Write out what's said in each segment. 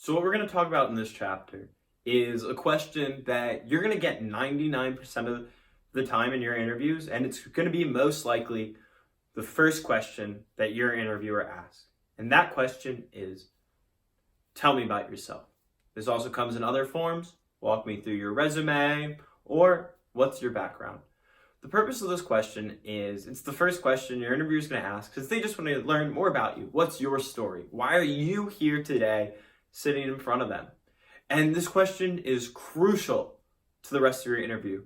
So what we're going to talk about in this chapter is a question that you're going to get 99% of the time in your interviews, and it's going to be most likely the first question that your interviewer asks. And that question is, tell me about yourself. This also comes in other forms. Walk me through your resume, or what's your background? The purpose of this question is, it's the first question your interviewer is going to ask because they just want to learn more about you. What's your story? Why are you here today sitting in front of them? And this question is crucial to the rest of your interview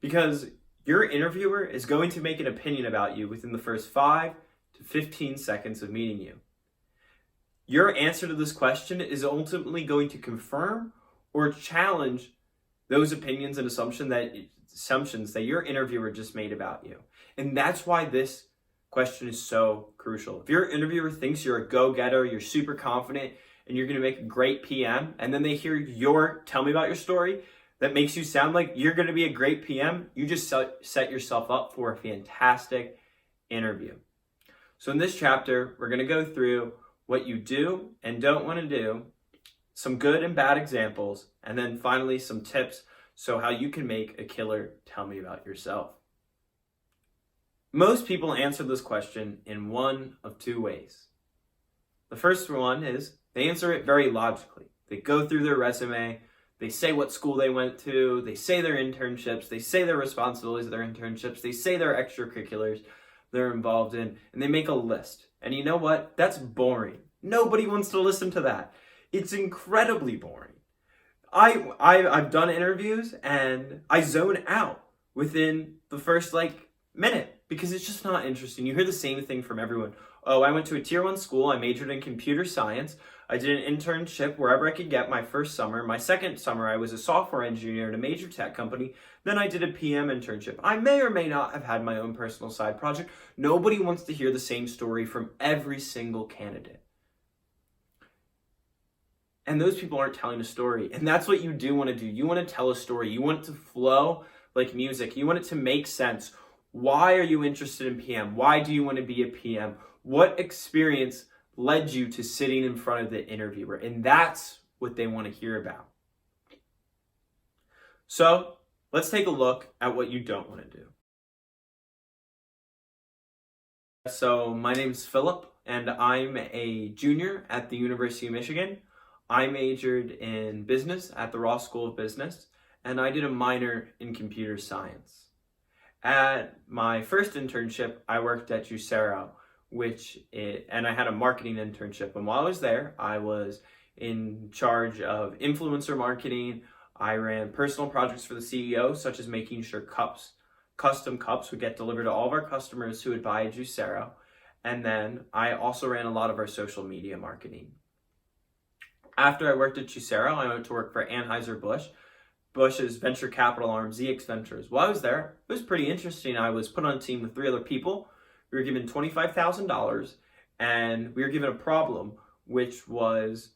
because your interviewer is going to make an opinion about you within the first 5 to 15 seconds of meeting you. Your answer to this question is ultimately going to confirm or challenge those opinions and assumptions that your interviewer just made about you. And that's why this question is so crucial. If your interviewer thinks you're a go-getter, you're super confident, and you're going to make a great PM, and then they hear your tell me about your story that makes you sound like you're going to be a great PM, you just set yourself up for a fantastic interview. So in this chapter, we're going to go through what you do and don't want to do, some good and bad examples, and then finally some tips so how you can make a killer tell me about yourself. Most people answer this question in one of two ways. The first one is they answer it very logically. They go through their resume, they say what school they went to, they say their internships, they say their responsibilities of their internships, they say their extracurriculars they're involved in, and they make a list. And you know what? That's boring. Nobody wants to listen to that. It's incredibly boring. I've done interviews and I zone out within the first minute because it's just not interesting. You hear the same thing from everyone. Oh, I went to a tier 1 school. I majored in computer science. I did an internship wherever I could get my first summer. My second summer, I was a software engineer at a major tech company. Then I did a PM internship. I may or may not have had my own personal side project. Nobody wants to hear the same story from every single candidate. And those people aren't telling a story. And that's what you do want to do. You want to tell a story. You want it to flow like music. You want it to make sense. Why are you interested in PM? Why do you want to be a PM? What experience led you to sitting in front of the interviewer? And that's what they want to hear about. So let's take a look at what you don't want to do. So my name's Philip, and I'm a junior at the University of Michigan. I majored in business at the Ross School of Business, and I did a minor in computer science. At my first internship, I worked at Juicero, and I had a marketing internship. And while I was there, I was in charge of influencer marketing. I ran personal projects for the CEO, such as making sure custom cups would get delivered to all of our customers who would buy a Juicero. And then I also ran a lot of our social media marketing. After I worked at Juicero, I went to work for Anheuser-Busch's venture capital arm, ZX Ventures. While I was there, it was pretty interesting. I was put on a team with 3 other people. We were given $25,000, and we were given a problem, which was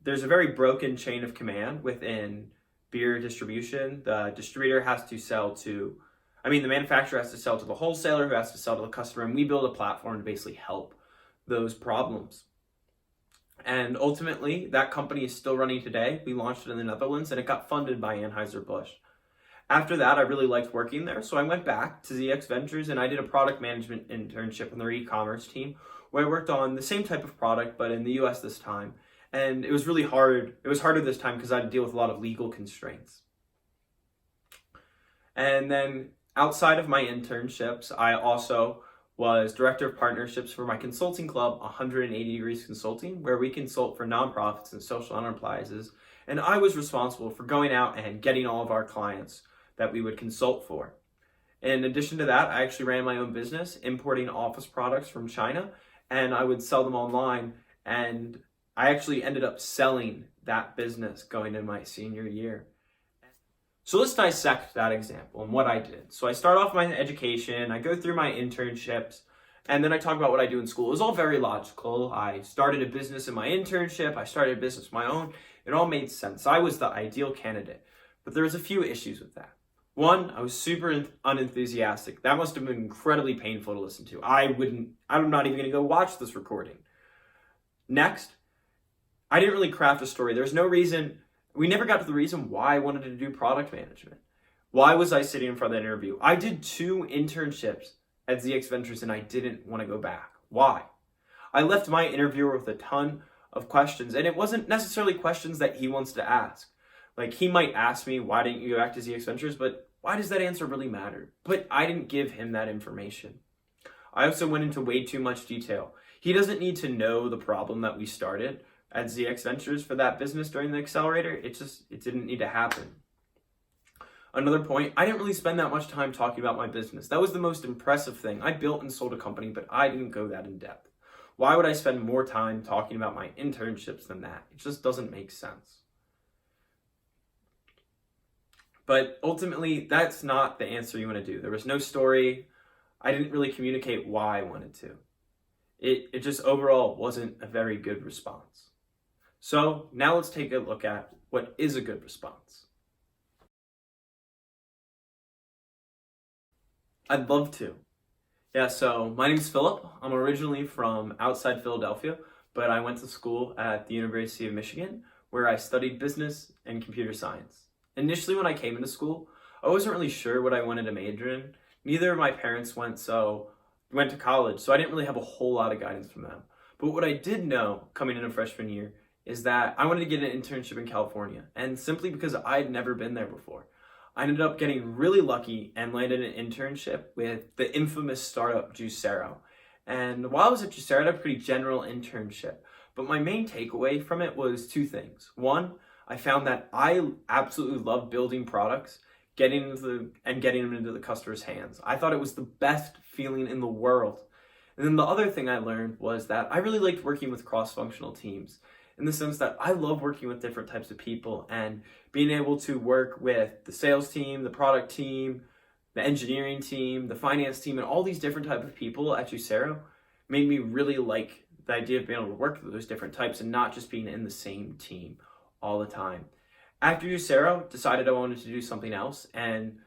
there's a very broken chain of command within beer distribution. The distributor has to sell to, the manufacturer has to sell to the wholesaler who has to sell to the customer, and we build a platform to basically help those problems. And ultimately, that company is still running today. We launched it in the Netherlands, and it got funded by Anheuser-Busch. After that, I really liked working there, so I went back to ZX Ventures, and I did a product management internship on their e-commerce team, where I worked on the same type of product, but in the US this time. And it was really hard. It was harder this time because I had to deal with a lot of legal constraints. And then outside of my internships, I also was director of partnerships for my consulting club, 180 Degrees Consulting, where we consult for nonprofits and social enterprises. And I was responsible for going out and getting all of our clients that we would consult for. In addition to that, I actually ran my own business, importing office products from China, and I would sell them online. And I actually ended up selling that business going into my senior year. So let's dissect that example and what I did. So I start off my education, I go through my internships, and then I talk about what I do in school. It was all very logical. I started a business in my internship, I started a business of my own. It all made sense. I was the ideal candidate. But there was a few issues with that. One, I was super unenthusiastic. That must have been incredibly painful to listen to. I'm not even going to go watch this recording. Next, I didn't really craft a story. There's no reason, we never got to the reason why I wanted to do product management. Why was I sitting in front of the interview? I did 2 internships at ZX Ventures and I didn't want to go back. Why? I left my interviewer with a ton of questions, and it wasn't necessarily questions that he wants to ask. Like, he might ask me, why didn't you go back to ZX Ventures? But why does that answer really matter? But I didn't give him that information. I also went into way too much detail. He doesn't need to know the problem that we started at ZX Ventures for that business during the accelerator. It didn't need to happen. Another point, I didn't really spend that much time talking about my business. That was the most impressive thing. I built and sold a company, but I didn't go that in depth. Why would I spend more time talking about my internships than that? It just doesn't make sense. But ultimately, that's not the answer you want to do. There was no story. I didn't really communicate why I wanted to. It just overall wasn't a very good response. So now let's take a look at what is a good response. I'd love to. Yeah, so my name's Philip. I'm originally from outside Philadelphia, but I went to school at the University of Michigan, where I studied business and computer science. Initially, when I came into school, I wasn't really sure what I wanted to major in. Neither of my parents went to college, so I didn't really have a whole lot of guidance from them. But what I did know coming into freshman year is that I wanted to get an internship in California, and simply because I'd never been there before. I ended up getting really lucky and landed an internship with the infamous startup Juicero. And while I was at Juicero, I had a pretty general internship. But my main takeaway from it was 2 things. One, I found that I absolutely love building products, getting them into the customer's hands. I thought it was the best feeling in the world. And then the other thing I learned was that I really liked working with cross-functional teams, in the sense that I love working with different types of people, and being able to work with the sales team, the product team, the engineering team, the finance team, and all these different types of people at Juicero made me really like the idea of being able to work with those different types and not just being in the same team all the time. After Juicero, decided I wanted to do something else, and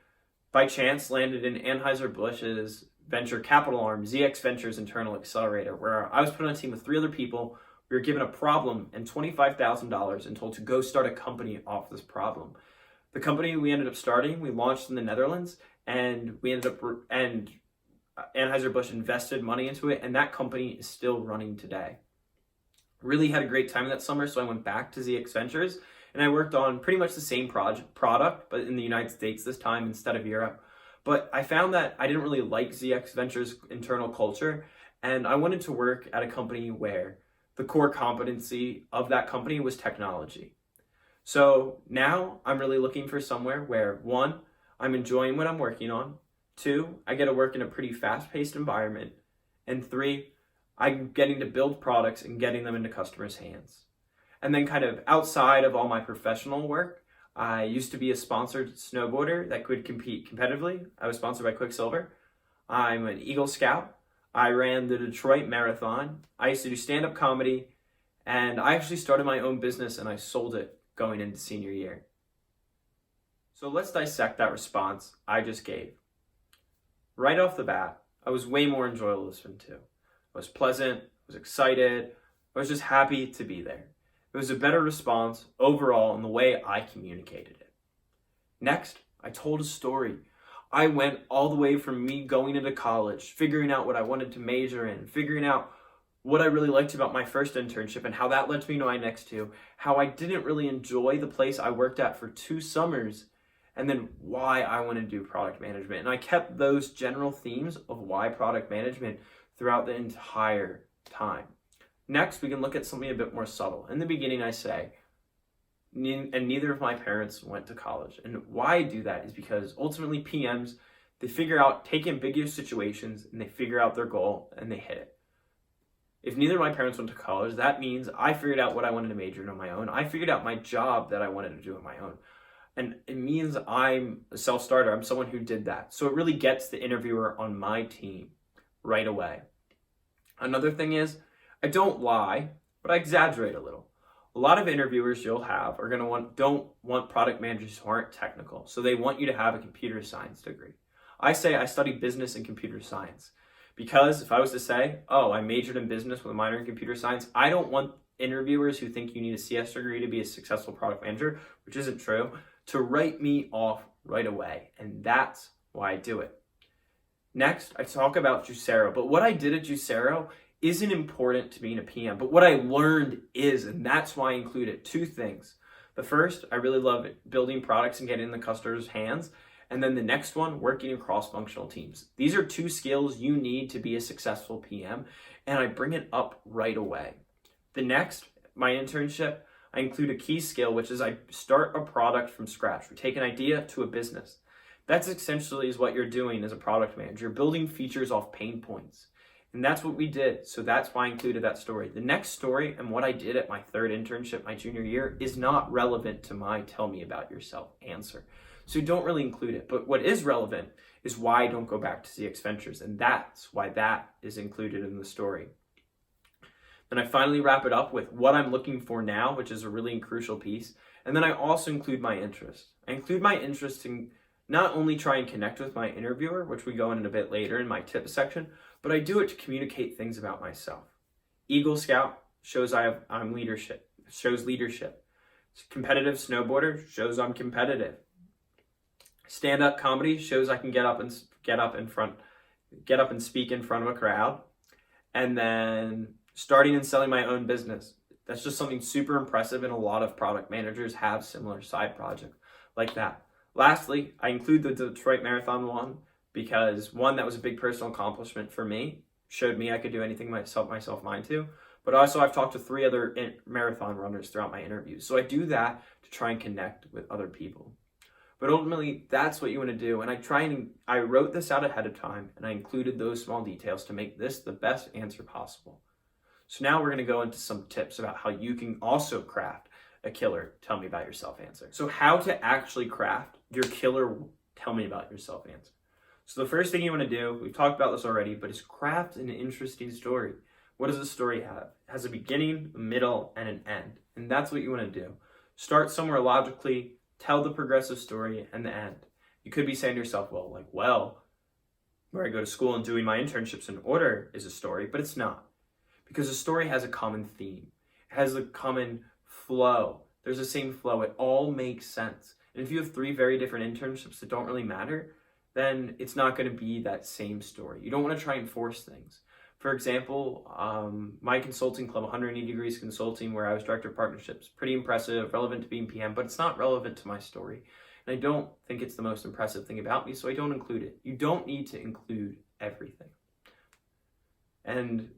by chance landed in Anheuser-Busch's venture capital arm, ZX Ventures Internal Accelerator, where I was put on a team with 3 other people. We were given a problem and $25,000 and told to go start a company off this problem. The company we ended up starting, we launched in the Netherlands, and Anheuser-Busch invested money into it, and that company is still running today. Really had a great time that summer, so I went back to ZX Ventures, and I worked on pretty much the same product, but in the United States this time instead of Europe. But I found that I didn't really like ZX Ventures' internal culture, and I wanted to work at a company where the core competency of that company was technology. So now I'm really looking for somewhere where, 1, I'm enjoying what I'm working on, 2, I get to work in a pretty fast-paced environment, and 3, I'm getting to build products and getting them into customers' hands. And then kind of outside of all my professional work, I used to be a sponsored snowboarder that could compete competitively. I was sponsored by Quicksilver. I'm an Eagle Scout. I ran the Detroit Marathon. I used to do stand-up comedy, and I actually started my own business and I sold it going into senior year. So let's dissect that response I just gave. Right off the bat, I was way more enjoyable to listen to. I was pleasant, I was excited, I was just happy to be there. It was a better response overall in the way I communicated it. Next, I told a story. I went all the way from me going into college, figuring out what I wanted to major in, figuring out what I really liked about my first internship and how that led to me to my next 2, how I didn't really enjoy the place I worked at for 2 summers, and then why I want to do product management. And I kept those general themes of why product management throughout the entire time. Next, we can look at something a bit more subtle. In the beginning, I say, and neither of my parents went to college. And why I do that is because ultimately PMs, they take ambiguous situations and they figure out their goal and they hit it. If neither of my parents went to college, that means I figured out what I wanted to major in on my own. I figured out my job that I wanted to do on my own. And it means I'm a self-starter. I'm someone who did that. So it really gets the interviewer on my team right away. Another thing is, I don't lie, but I exaggerate a little. A lot of interviewers you'll have are don't want product managers who aren't technical. So they want you to have a computer science degree. I say I studied business and computer science because if I was to say, oh, I majored in business with a minor in computer science, I don't want interviewers who think you need a CS degree to be a successful product manager, which isn't true, to write me off right away. And that's why I do it. Next, I talk about Juicero, but what I did at Juicero isn't important to being a PM, but what I learned is, and that's why I include it. Two things. The first, I really love it, building products and getting in the customer's hands. And then the next one, working in cross-functional teams. These are two skills you need to be a successful PM, and I bring it up right away. The next, my internship, I include a key skill, which is I start a product from scratch. We take an idea to a business. That's essentially is what you're doing as a product manager, building features off pain points. And that's what we did. So that's why I included that story. The next story and what I did at my third internship, my junior year, is not relevant to my tell me about yourself answer. So don't really include it. But what is relevant is why I don't go back to CX Ventures. And that's why that is included in the story. Then I finally wrap it up with what I'm looking for now, which is a really crucial piece. And then I also include my interest. I include my interest in not only try and connect with my interviewer, which we go in a bit later in my tips section, but I do it to communicate things about myself. Eagle Scout shows I'm leadership, shows leadership. Competitive snowboarder shows I'm competitive. Stand-up comedy shows I can get up and speak in front of a crowd. And then starting and selling my own business. That's just something super impressive, and a lot of product managers have similar side projects like that. Lastly, I include the Detroit Marathon one because one, that was a big personal accomplishment for me, showed me I could do anything myself mind to, but also I've talked to 3 other marathon runners throughout my interviews. So I do that to try and connect with other people. But ultimately, that's what you want to do. And I wrote this out ahead of time, and I included those small details to make this the best answer possible. So now we're going to go into some tips about how you can also craft a killer tell me about yourself answer. So how to actually craft your killer tell me about yourself answer. So the first thing you want to do, we've talked about this already, but is craft an interesting story. What does a story have? It has a beginning, a middle, and an end. And that's what you want to do. Start somewhere logically, tell the progressive story, and the end. You could be saying to yourself, where I go to school and doing my internships in order is a story, but it's not. Because a story has a common theme. It has a common flow. There's the same flow. It all makes sense. And if you have 3 very different internships that don't really matter, then it's not going to be that same story. You don't want to try and force things. For example, my consulting club, 180 Degrees Consulting, where I was director of partnerships, pretty impressive, relevant to being PM, but it's not relevant to my story. And I don't think it's the most impressive thing about me, so I don't include it. You don't need to include everything. And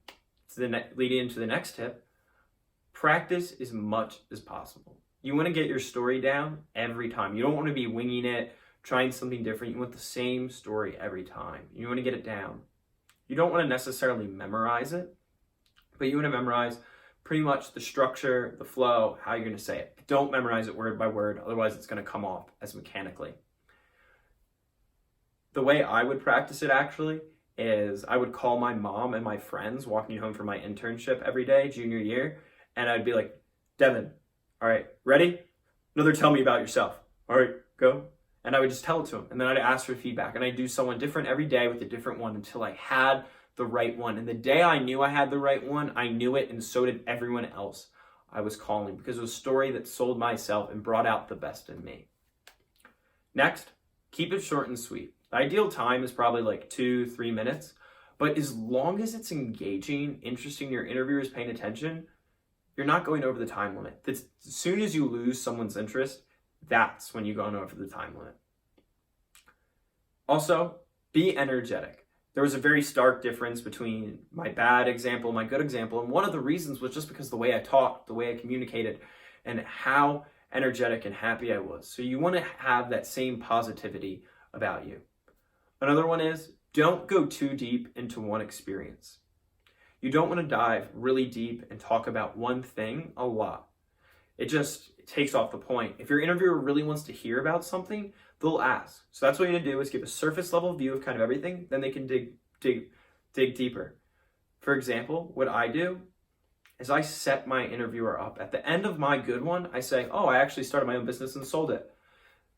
leading into the next tip, practice as much as possible. You want to get your story down every time. You don't want to be winging it, trying something different. You want the same story every time. You want to get it down. You don't want to necessarily memorize it, but you want to memorize pretty much the structure, the flow, how you're going to say it. Don't memorize it word by word, otherwise it's going to come off as mechanically. The way I would practice it actually is I would call my mom and my friends walking home from my internship every day, junior year, and I'd be like, Devin, all right, ready? Another tell me about yourself. All right, go. And I would just tell it to them. And then I'd ask for feedback. And I'd do someone different every day with a different one until I had the right one. And the day I knew I had the right one, I knew it, and so did everyone else I was calling, because it was a story that sold myself and brought out the best in me. Next, keep it short and sweet. The ideal time is probably like 2-3 minutes. But as long as it's engaging, interesting, your interviewer is paying attention, you're not going over the time limit. As soon as you lose someone's interest, that's when you go over the time limit. Also, be energetic. There was a very stark difference between my bad example and my good example. And one of the reasons was just because the way I talked, the way I communicated, and how energetic and happy I was. So you want to have that same positivity about you. Another one is, don't go too deep into one experience. You don't want to dive really deep and talk about one thing a lot. It just takes off the point. If your interviewer really wants to hear about something, they'll ask. So that's what you're gonna do, is give a surface level view of kind of everything, then they can dig deeper. For example, what I do is I set my interviewer up. At the end of my good one, I say, I actually started my own business and sold it.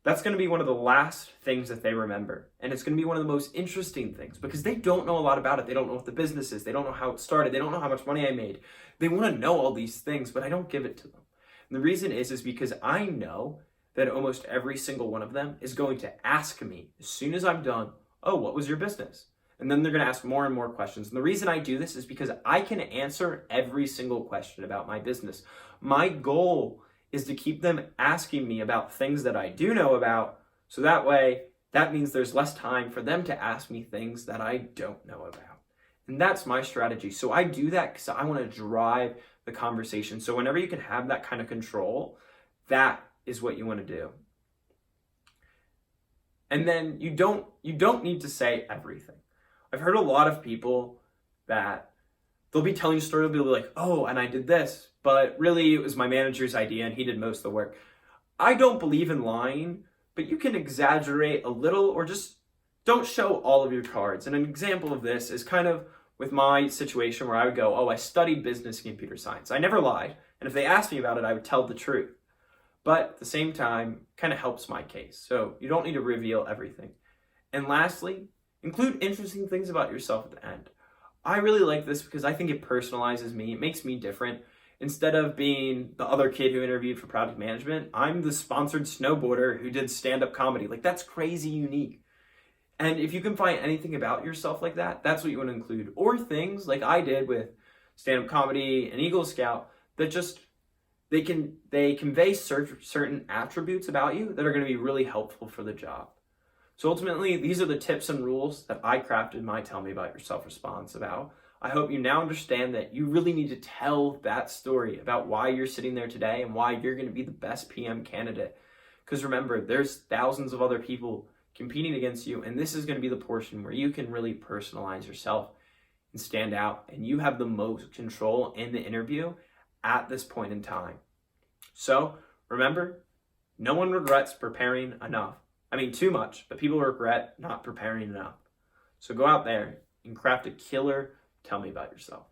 that's going to be one of the last things that they remember. And it's going to be one of the most interesting things because they don't know a lot about it. They don't know what the business is. They don't know how it started. They don't know how much money I made. They want to know all these things, but I don't give it to them. And the reason is because I know that almost every single one of them is going to ask me as soon as I'm done, oh, what was your business? And then they're going to ask more and more questions. And the reason I do this is because I can answer every single question about my business. My goal is to keep them asking me about things that I do know about. So that way, that means there's less time for them to ask me things that I don't know about. And that's my strategy. So I do that because I want to drive the conversation. So whenever you can have that kind of control, that is what you want to do. And then you don't need to say everything. I've heard a lot of people that they'll be telling a story, they'll be like, oh, and I did this, but really it was my manager's idea and he did most of the work. I don't believe in lying, but you can exaggerate a little or just don't show all of your cards. And an example of this is kind of with my situation where I would go, oh, I studied business and computer science. I never lied. And if they asked me about it, I would tell the truth. But at the same time, kind of helps my case. So you don't need to reveal everything. And lastly, include interesting things about yourself at the end. I really like this because I think it personalizes me. It makes me different. Instead of being the other kid who interviewed for product management, I'm the sponsored snowboarder who did stand-up comedy. Like, that's crazy unique. And if you can find anything about yourself like that, that's what you want to include. Or things like I did with stand-up comedy and Eagle Scout that just, they convey certain attributes about you that are going to be really helpful for the job. So ultimately, these are the tips and rules that I crafted my Tell Me About Yourself response about. I hope you now understand that you really need to tell that story about why you're sitting there today and why you're going to be the best PM candidate. Because remember, there's thousands of other people competing against you, and this is going to be the portion where you can really personalize yourself and stand out, and you have the most control in the interview at this point in time. So remember, no one regrets preparing enough. I mean, too much, but people regret not preparing enough. So go out there and craft a killer Tell Me About Yourself.